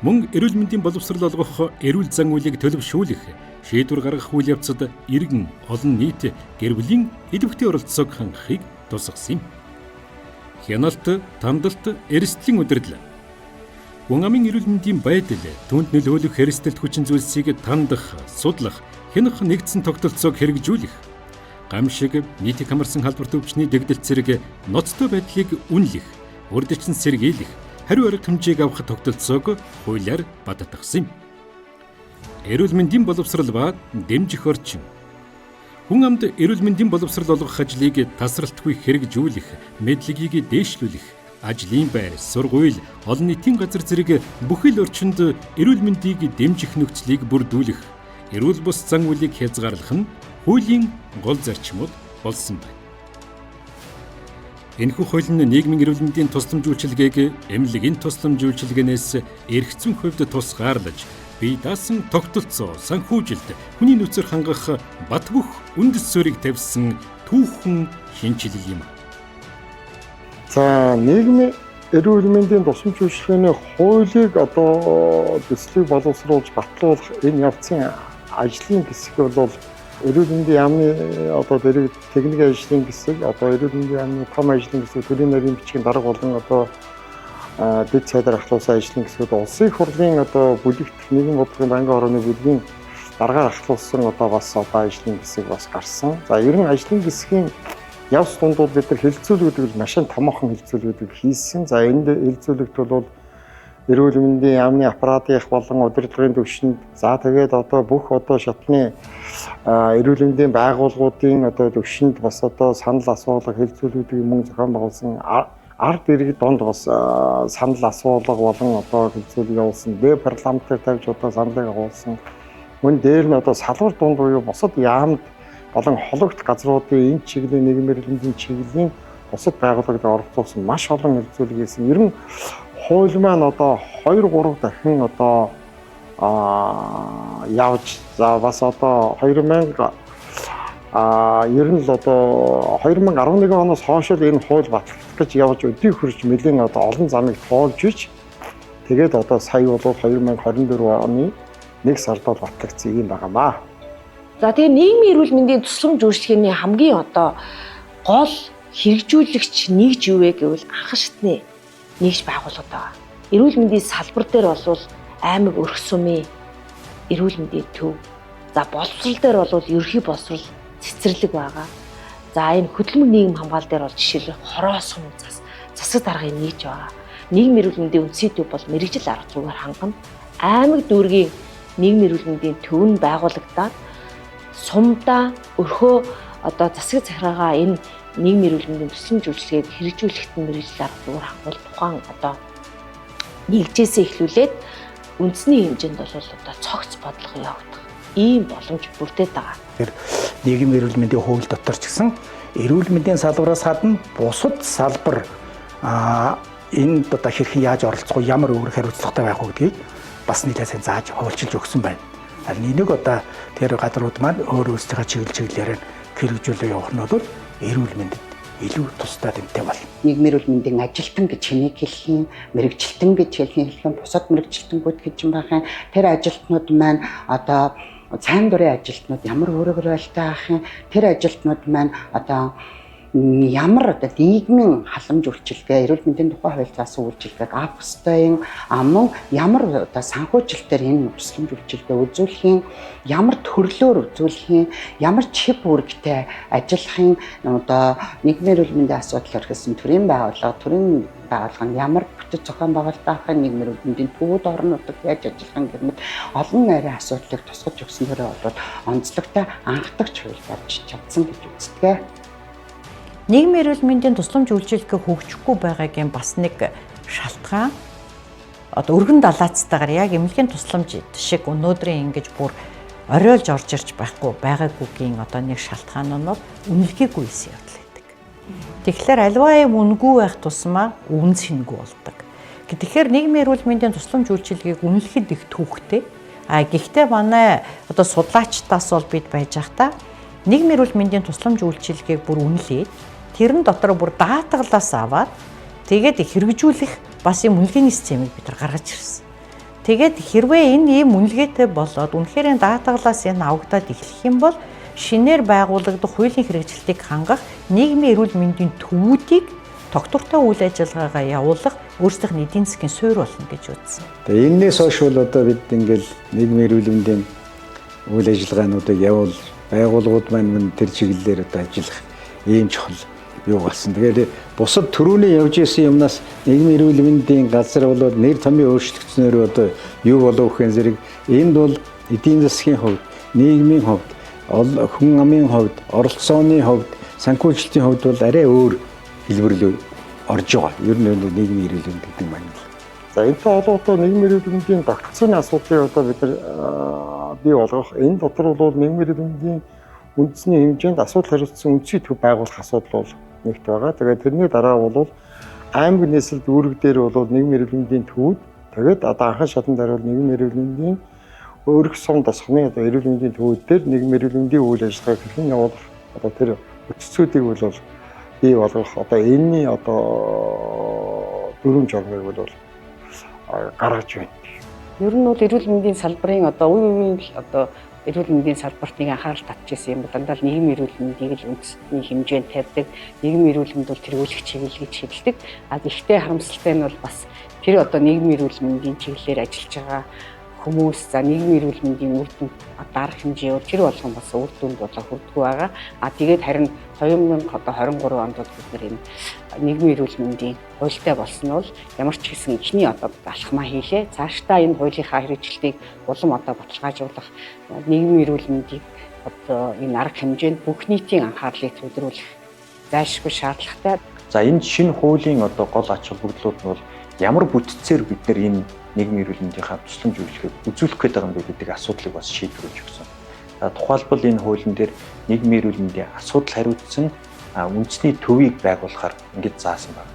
Мөн эрүүл мэндийн боловсрол олгох эрүүл зан үйлийг төлөвшүүлэх, шийдвэр гаргах үйл явцад иргэн, олон нийт, гэр бүлийн идэвхтэй оролцоог хангахыг тусгасан юм. Хяналт, тандалт, эрсдлийн удирдлага. Хүн амын эрүүл мэндийн байдал, түүнд нөлөөлөх эрсдэлт хүчин зүйлсийг тандах, судлах, хянах нэгдсэн тогтолцоог хэрэгжүүлэх, гамшиг, нийтийг хамарсан халдварт өвчний дэгдэлт зэрэг ноцтой байдлыг үнэлэх, урдчилан сэргийлэх, хариу арга хэмжээг авах тогтолцоог хуулиар баттгсан юм. Эрүүл мэндийн боловсрол ба дэмжих орчин. Хүн амд эрүүл мэндийн боловсрол олгох ажлыг тасралтгүй хэрэгжүүлэх, мэдлэгийг дээшлүүлэх, ажлын байр, сургууль, олон нийтийн газар зэрэг бүхэл орчинд эрүүл мэндийг дэмжих нөхцөлийг бүрдүүлэх, эрүүл бус зан үйлийг хязгаарлах нь хуулийн гол зарчмууд болсон байна. Энэхүү хууль нь нийгмийн эрүүл мэндийн тусламж үйлчилгээг эмнэлгийн тусламж үйлчилгээнээс эрх зүйн хувьд тусгаарлаж, бие даасан тогтолцоо, санхүүжилт, хүний нөөцөөр хангах бат бөх үндэс суурийг тавьсан түүхэн шинжилэл юм. За нийгмийн эрүүл мэндийн тусламж үйлчилгээний хуулийг төслийг боловсруулж батлуулах энэ явцын ажлын хэсэг бол эрүүл мэндийн яамны дэрэг техникийн ажлын хэсэг, эрүүл мэндийн яамны том ажлын хэсэг, төрийн нарийн бичгийн дарга болон дэд сайдар ахлуулсан ажлын хэсгүүд улсын их хурлын бүлэгт нийгмийн бодлогын банкны орооны бүлгийн даргаар ахлуулсан бас ажлын хэсэг бас гарсан. За ер нь ажлын хэсгийн явц дундууд бид нар хэлэлцүүлгүүдийг маш томоохон хэлэлцүүлгүүдийг хийсэн. За энд хэлэлцүүлэгт бол эрүүл мэндийн яамны аппаратын болон удирдлагын түвшинд тэгээд бүх шатны эрүүл мэндийн байгууллагуудын түвшинд бас санал асуулга хэлэлцүүлгүүдийг мөн зохион байгуулсан. Ард иргэд донд бас санал асуулга болон хэлэлцүүлэг явуулсан. Веб парламентээр тавьж саналыг агуулсан. Мөн дээр нь салбар дунд буюу бусад яамд болон хологт газруудын энэ чиглэлийн нийгмийн эрүүл мэндийн чиглэлийн бусад байгууллагад оролцуулсан маш олон хэлэлцүүлэг хийсэн. Ер нь хууль маань 2-3 дахин явж бас 2000 ер нь л 2011 оноос хойш л энэ хууль батлагдах гэж явж өдий хурж нэлийн олон замыг тоолж иж тэгээд сая бол 2024 оны 1 сард батлагдсан юм байнамаа. За тэгээ нийгмийн эрүүл мэндийн тусламж үйлчилгээний хамгийн гол хэрэгжүүлэгч нэгж юу вэ гэвэл анхан шатны нэгж байгууллагууд байгаа. Эрүүл мэндийн салбар дээр бол аймаг өрх сумын эрүүл мэндийн төв. За боловсрол дээр бол ерөнхий боловсрол цэцэрлэг байгаа. За энэ хөдөлмөр нийгэм хамгаал дээр бол жишээлбэл хороо сум засаг даргын нийж байгаа. Нийгмийн эрүүл мэндийн үндсийн төв бол мэрэгжил арга зүйгээр хангана. Аймаг дүүргийн нийгмийн эрүүл мэндийн төв нь байгуулагдаад сумдаа өрхөө засаг захираагаа энэ нийгмийн эрүүл мэндийн тусламж үйлчилгээг хэрэгжүүлэхэд мэрэгжил арга зүйгээр хангуул тухайн нэгжээсээ эхлүүлээд үндэсний хэмжээнд бол цогц бодлого явагдах ийм боломж бүрдээд байгаа. Нийгмийн эрүүл мэндийн хууль дотор ч гэсэн эрүүл мэндийн салбараас гадна бусад салбар энд хэрхэн яаж оролцох вэ, ямар өөр хариуцлагатай байх вэ гэдгийг бас нэлээд сайн зааж хуульчилж өгсөн байна. Харин энийг тэр газрууд маань өөр өөрсдийнхөө чиглэлээр хэрэгжүүлээ явах нь бол эрүүл мэндэд илүү тусдаа тэмтэй болно. Нийгмийн эрүүл мэндийн ажилтан гэж хэнийг хэлэх юм, мэрэгжилтэн гэж хэлэх юм, бусад мэрэгжилтэнгүүд гэж юм байх юм. Тэр ажилтнууд маань одоо цайн дурын ажилтнууд ямар өөрөөрөлтэй ах юм. Тэр ажилтнууд маань одоо ямар одоо нийгмийн халамж үйлчилгээ, эрүүл мэндийн тухай хууль заасан үйлчилгээг авах ёстой юм. Мөн ямар одоо санхүүжилтээр энэ тусламж үйлчилгээ үзүүлэх юм, ямар төрлөөр үзүүлэх юм, ямар чип үүрэгтэй ажиллах юм. Одоо нийгмийн эрүүл мэндийн асуудал орхисон төрийн байгууллага нь ямар бүтэц зохион байгуулалт авах юм, нийгмийн эрүүл мэндийн төвүүд орнуудад яаж ажиллах юм гэмэд олон найрын асуудлыг тусгаж өгсөн төрөө бол онцлогтой анхдагч хууль болж чадсан гэж үздэг. Нийгмийн эрүүл мэндийн тусламж үйлчилгээ хөгжихгүй байгаагийн бас нэг шалтгаан одоо өргөн далаацтайгаар яг эмнэлгийн тусламж шиг өнөөдрийн ингэж бүр оройлж орж ирж байгаагүйгийн одоо нэг шалтгаан нь бол үнэлгээгүй эсийн явдал гэдэг. Тэгэхээр альва юм үнгүй байх тусмаа үн цэнгүй болдог. Тэгэхээр нийгмийн эрүүл мэндийн тусламж үйлчилгээг үнэлэхэд их төвхтэй. Гэхдээ манай одоо судлаачдаас бол бид байж байхдаа нийгмийн эрүүл мэндийн тусламж үйлчилгээг бүр үнэлээд тэрэн дотор бүр даатгалаас аваад тэгээд хэрэгжүүлэх бас юм үнэлгээний системийг бид нар гаргаж ирсэн. Тэгээд хэрвээ энэ ийм үнэлгээтэй болоод үнэхээр даатгалаас энэ авагдаад эхлэх юм бол шинээр байгуулагдах хуулийн хэрэгжилтийг хангах нийгмийн эрүүл мэндийн төвүүдийг тогтвортой үйл ажиллагаагаа явуулах өөрсдийнх нь эдийн засгийн суурь болно гэж үзсэн. Тэгээ энэс хойш бол одоо бид ингээл нийгмийн эрүүл мэндийн үйл ажиллагаануудыг явуул байгууллагууд маань тэр чиглэлээр одоо ажиллах ийм чухал юу болсон. Тэгэхээр бусад төрөний явж исэн юмнаас нийгмийн эрүүл мэндийн газар бол нэр томьёо өөрчлөгдснөөр одоо юу болов гэхэн зэрэг энд бол эдийн засгийн хувьд, нийгмийн хувьд, хүн амын хувьд, оролцооны хувьд, санхүүжилтийн хувьд бол арай өөр хэлбэрлүү орж байгаа. Ер нь нийгмийн эрүүл мэнд гэдэг маань. За энэтэй холбоотой нийгмийн эрүүл мэндийн тогтцооны асуудлыг одоо бид нар бий болгох. Энэ дотор бол нийгмийн эрүүл мэндийн үндэсний хэмжээнд асуудал хариуцсан үндэсний төв байгуулах асуудал бол нэгт байгаа. Тэгээд тэрний дараа бол аймаг нийслэл үүрэг дээр бол нийгмийн эрүүл мэндийн төвүүд, тэгээд одоо анхан шатанд хариул нийгмийн эрүүл мэндийн өөрөх сум тосгоны одоо эрүүл мэндийн төвүүд дээр нийгмийн эрүүл мэндийн үйл ажиллагааг хэрхэн явуулах одоо тэр үтцүүдийг бол бий болгох одоо энэний одоо дөрвөн журмыг бол гаргаж байна. Ер нь бол эрүүл мэндийн салбарын одоо үе үеийн одоо эрүүл мэндийн салбарт нэг анхаарал татчихсан юм бол дандаа нийгмийн эрүүл мэндийг л үндэсний хэмжээнд тавьдаг. Нийгмийн эрүүл мэнд бол тэргүүлэх чиглэл гэж хэлдэг. Гэхдээ харамсалтай нь бол бас тэр одоо нийгмийн эрүүл мэндийн чиглэлээр ажиллаж байгаа хүмүүс за нийгмийн эрүүл мэндийн үр дүнд дарах хэмжээ бол тэр болгон бас үр дүнд болоо хүрдэггүй байгаа. Тэгээд харин 2023 онд бид нар энэ нийгмийн эрүүл мэндийн хуультай болсон нь бол ямар ч хэсэн ихний одоо алхмаа хийлээ. Цаашдаа энэ хуулийнхаа хэрэгжилтийг улам одоо баталгаажуулах нийгмийн эрүүл мэндийг одоо энэ арга хэмжээнд бүх нийтийн анхаарлыг төвлөрүүлэх зайлшгүй шаардлагатай. За энэ шинэ хуулийн одоо гол ач холбогдлууд нь бол ямар бүтцээр бид нар энэ нийгмийн эрүүл мэндийнхаа тусламж үйлчилгээг үзүүлэх гээд байгаа юм бэ гэдэг асуудлыг бас шийдвэрлэж өгсөн. Тухайлбал энэ хуулийн дээр нийгмийн эрүүл мэндийн асуудал хариуцсан үндэсний төвийг байгуулахаар ингэж заасан байна.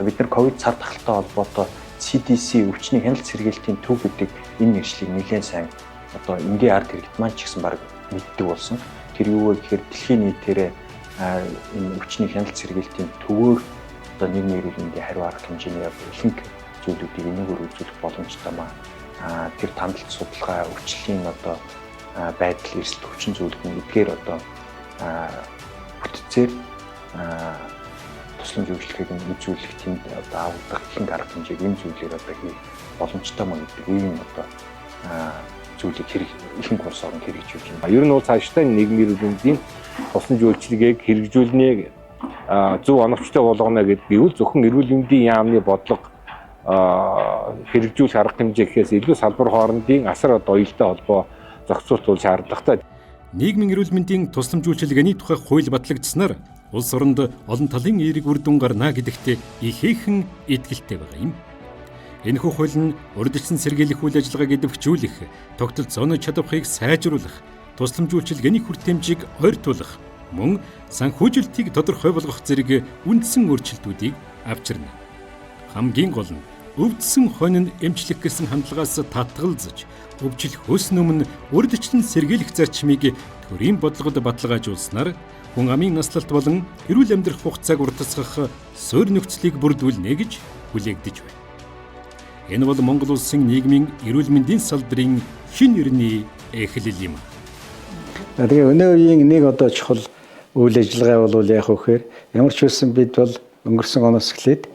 Бид нар ковид цар тахалтай холбоотой CDC өвчний хяналт сэргээлтийн төв гэдэг энэ нэршлиг нэлээд сайн одоо энгийн ард хэрэгт маань ч гэсэн баг мэддэг болсон. Тэр юу вэ гэхээр дэлхийн нийтээрээ энэ өвчний хяналт сэргээлтийн төвөөр одоо нийгмийн эрүүл мэндийн хариу арга хэмжээний ихэнх зүйлүүдийг энэгээр үзүүлэх боломжтой маа. Тэр тандалт судалгаа, өвчлөлийн одоо байдал, эрсдэл хүчин зүйлүүд нь эдгээр одоо бүтцээр тусламж үйлчлэгийг үзүүлэх тэнд одоо авах ихэнх арга хэмжээг энэ зүйлээр одоо хийх боломжтой маа гэдэг ийм одоо зүйлийг ихэнх улс орнд хэрэгжүүлж байна. Ер нь бол цаашдаа нийгмийн эрүүл мэндийн тусламж үйлчилгээг хэрэгжүүлнэ зөв оновчтой болгоно гэдгийг зөвхөн эрүүл мэндийн яамны бодлого хэрэгжүүлэх арга хэмжээ гэхээс илүү салбар хоорондын асар одоо уялдаа холбоо зохицуулах шаардлагатай. Нийгмийн эрүүл мэндийн тусламж үйлчилгээний тухай хууль батлагдсанаар улс оронд олон талын эерэг үр дүн гарна гэдэгт ихээхэн итгэлтэй байгаа юм. Энэхүү хууль нь урьдчилан сэргийлэх үйл ажиллагааг идэвхжүүлэх, тогтолцооны чадварыг сайжруулах, тусламж үйлчилгээний хүртээмжийг ойртуулах, мөн санхүүжилтийг тодорхой болгох зэрэг үндсэн өөрчлөлтүүдийг авчирна. Хамгийн гол нь өвдсөн хонь нь эмчлэх гэсэн хандлагаас татгалзаж, өвчлөх хөөс өмнө урьдчилан сэргийлэх зарчмыг төрийн бодлогод баталгаажуулснаар хүн амын наслалт болон эрүүл амьдрах хугацааг уртасгах суурь нөхцөлийг бүрдүүлнэ гэж хүлээгдэж байна. Энэ бол Монгол улсын нийгмийн эрүүл мэндийн салбарын шинэ эртний эхлэл юм. Тэгээ өнөө үеийн нэг одоо чухал үйл ажиллагаа бол яах вэ гэхээр ямар ч байсан бид бол өнгөрсөн оноос эхлээд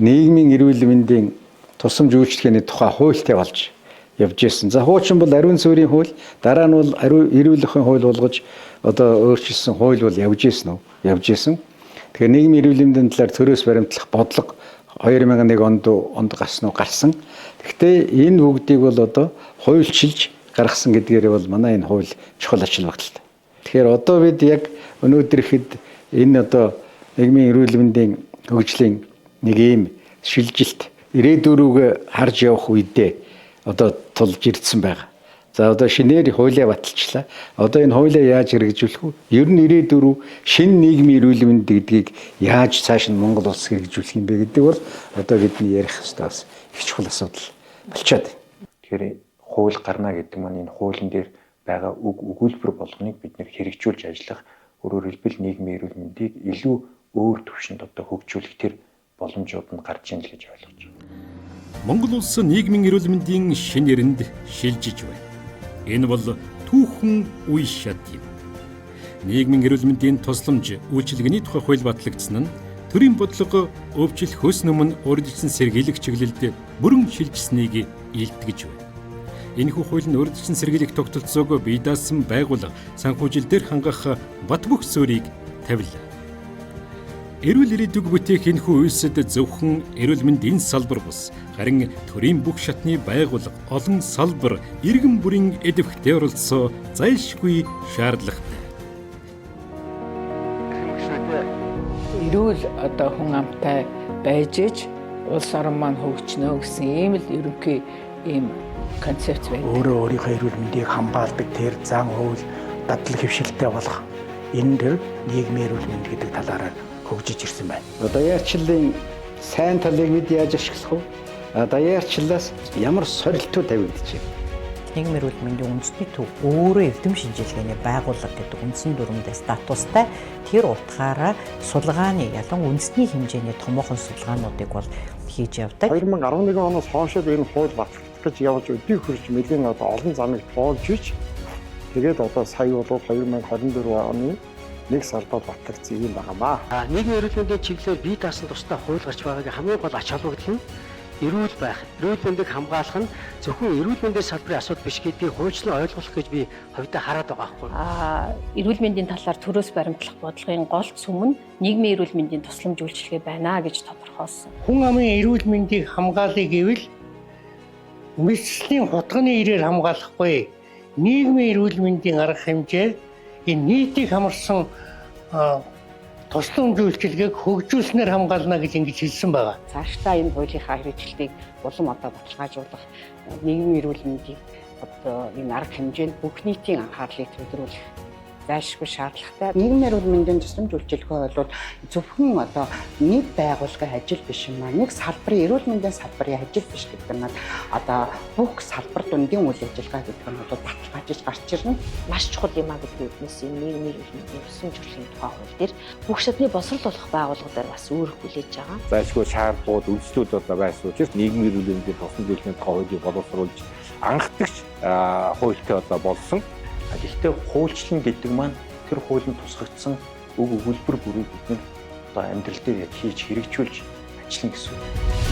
нийгмийн эрүүл мэндийн тусламж үйлчлэгээний тухай хуультай болж явж ирсэн. За хуучин бол ариун суурийн хууль, дараа нь бол эрүүлэхийн хууль болгож одоо өөрчилсөн хууль бол явж ирсэн үү? Явж ирсэн. Тэгэхээр нийгмийн эрүүл мэндийн талаар төрөөс баримтлах бодлого 2001 онд гарсан. Гэхдээ энэ бүгдийг бол одоо хуульчилж гаргасан гэдгээрээ бол манай энэ хууль чухал ачаал багталтай. Тэгэхээр одоо бид яг өнөөдөр ихэд энэ одоо нийгмийн эрүүл мэндийн хөгжлийн нэг ийм шилжилт ирээдүйн рүүгээ харж явах үедээ одоо тулж ирсэн байгаа. За одоо шинээр хуулиа баталчлаа. Одоо энэ хуулиа яаж хэрэгжүүлэх вэ? Ер нь ирээдүйн рүү шинэ нийгмийн эрүүл мэнд гэдгийг яаж цааш нь Монгол улс хэрэгжүүлэх юм бэ гэдэг бол одоо бидний ярих хэвээр бас их чухал асуудал болчиход байна. Тэгэхээр хууль гарна гэдэг маань энэ хуулийн дээр байгаа өгүүлбэр болгоныг бид нэр хэрэгжүүлж ажиллах, өөрөөр хэлбэл нийгмийн эрүүл мэндийг илүү өөр түвшинд одоо хөгжүүлэх тэр боломжууд нь гарч ийн л гэж ойлгож байна. Монгол улс нийгмийн эрүүл мэндийн шинэ эрэнд шилжиж байна. Энэ бол түүхэн үе шат юм. Нийгмийн эрүүл мэндийн тусламж үйлчилгээний тухай хууль батлагдсан нь төрийн бодлого өвчлөх хөөс өмнө урьдчилан сэргийлэх чиглэлд бүрэн шилжсэнийг илтгэж байна. Энэхүү хууль нь урьдчилан сэргийлэх тогтолцоог бие даасан байгууллага санхүүжилтээр хангах бат бөх суурийг тавилаа. Эрүүл ирээдүг бүтээх энэхүү үйлсэд зөвхөн эрүүл мэндийн салбар бус, харин төрийн бүх шатны байгууллага, олон салбар, иргэн бүрийн эдвэхтэй оролцоо зайлшгүй шаардлагатай. Эрүүл одоо хүн амтай байж иж улс орон маань хөгжнө гэсэн ийм л ерөнхий ийм концепц байна. Өөрөө өөрийнхөө эрүүл мэндийг хамгаалдаг тэр зан хууль дадлаг хөвшилтэй болох энэ төр нийгмийн эрүүл мэнд гэдэг талаараа хөгжиж ирсэн байна. Даяарчлалын сайн талыг бид яаж ашиглах вэ? Даяарчлалаас ямар сорилтууд тавигдчих вэ? Нийгмийн эрүүл мэндийн үндэсний төв өөрөө эрдэм шинжилгээний байгууллага гэдэг үндсэн дүрмдээ статустай тэр утгаараа сулгааны ялан үндэсний хэмжээний томоохон судалгаануудыг бол хийж явдаг. 2011 оноос хойш энэ хууль батлагдах гэж явж өдий хурж нэлийн одоо олон замыг тоолж ич тэгээд одоо сая бол 2024 оны 1 сард батлагдсан юм байна. Нийгмийн эрүүл мэндийн чиглэлээр бие даасан тусдаа хууль гарч байгааг хамгийн гол ач холбогдол нь эрүүл байх. Эрүүл мэндийг хамгаалах нь зөвхөн эрүүл мэндийн салбарын асуудал биш гэдгийг хуульчлан ойлгох гэж би хувьдаа хараад байгаа байхгүй. Эрүүл мэндийн талаар төрөөс баримтлах бодлогын гол сүм нь нийгмийн эрүүл мэндийн тусламж үйлчилгээ байна гэж тодорхойлсон. Хүн амын эрүүл мэндийг хамгаалъя гэвэл мэдрэлийн хутганы ирээр хамгаалахгүй. Нийгмийн эрүүл мэндийн арга хэмжээ энэ нийтийг хамарсан тусламж үйлчилгээг хөгжүүлснээр хамгаална гэж ингэж хэлсэн байгаа. Цаашдаа энэ хуулийнхаа хэрэгжилтийг улам одоо баталгаажуулах, нийгмийн эрүүл мэндийг одоо энэ арга хэмжээнд бүх нийтийн анхаарлыг төвлөрүүлэх зайлшгүй шаардлагатай. Нийгмийн эрүүл мэндийн тусламж үйлчилгээ бол зөвхөн одоо нэг байгууллагын ажил биш юм аа. Нэг салбарын эрүүл мэндийн салбарын ажил биш гэдэг нь одоо бүх салбар дундын үйл ажиллагаа гэдэг нь бол баталгаажиж гарч ирнэ. Маш чухал юм а гэдэг үгнээс энэ нийгмийн эрүүл мэндийн тусламж үйлчилгээний тухай хууль дээр бүх шатны босрол болох байгууллагуудаар бас үүрэг хүлээж байгаа. Зайлшгүй шаардлагууд, үндэслүүд одоо байсан учраас нийгмийн эрүүл мэндийн тусламж үйлчилгээний тухай хуулийг боловсруулж анхдагч хуультай одоо болсон. Гэхдээ хуульчлал гэдэг маань тэр хуулинд тусгагдсан үг өгүүлбэр бүрийг бид нэр одоо амьдрал дээр яг хийж хэрэгжүүлж ажиллана гэсэн үг.